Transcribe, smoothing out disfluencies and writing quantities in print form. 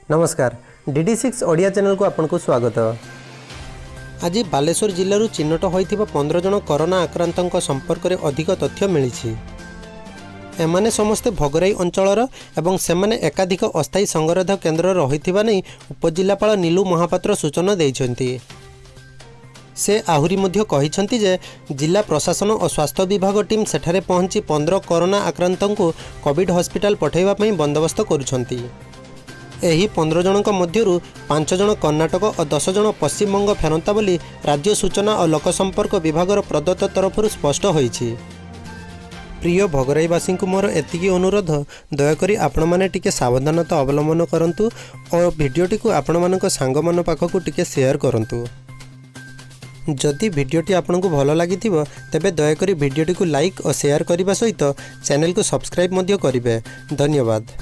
नमस्कार DD6 Odia channel को आपनको स्वागत। आज बालेश्वर जिल्लारू चिन्हट होइथिबा 15 जन कोरोना आक्रांतक संपर्क में अधिक तथ्य मिली। एमाने समस्ते भोगराई अंचलर एवं सेमाने एकाधिक अस्थायी संगरोध केन्द्र रहिथिबा नै उपजिल्लापाल नीलू महापात्र सूचना दैछन्ति। से आहुरी मध्य कहिछन्ति जे जिला प्रशासन और स्वास्थ्य विभाग टीम सेठारे पहुंची 15 कोरोना आक्रांतक कोविड हॉस्पिटल पठाइबा पई बंदोबस्त करुछन्ति। एही 15 जनक मध्यरु 5 जन कर्णाटक और 10 जन पश्चिमबंग फेरंता बोली राज्य सूचना और लोकसंपर्क विभागर प्रदत्त तरफ स्पष्ट होईछि। प्रिय भोगराईवासी को मोर एतिकी अनुरोध, दयाकोरी आपण माने टिके सावधानता अवलंबन करंतु और भिडियोटी को आपण मानक सांग मान पाखकु टिके शेयर करंतु। जदि भिडियोटी आपनको भल लागिथिबो तेबे दयाकोरी भिडियोटी को लाइक और शेयर करने सहित चैनल को सब्सक्राइब मध्य करिवे। धन्यवाद।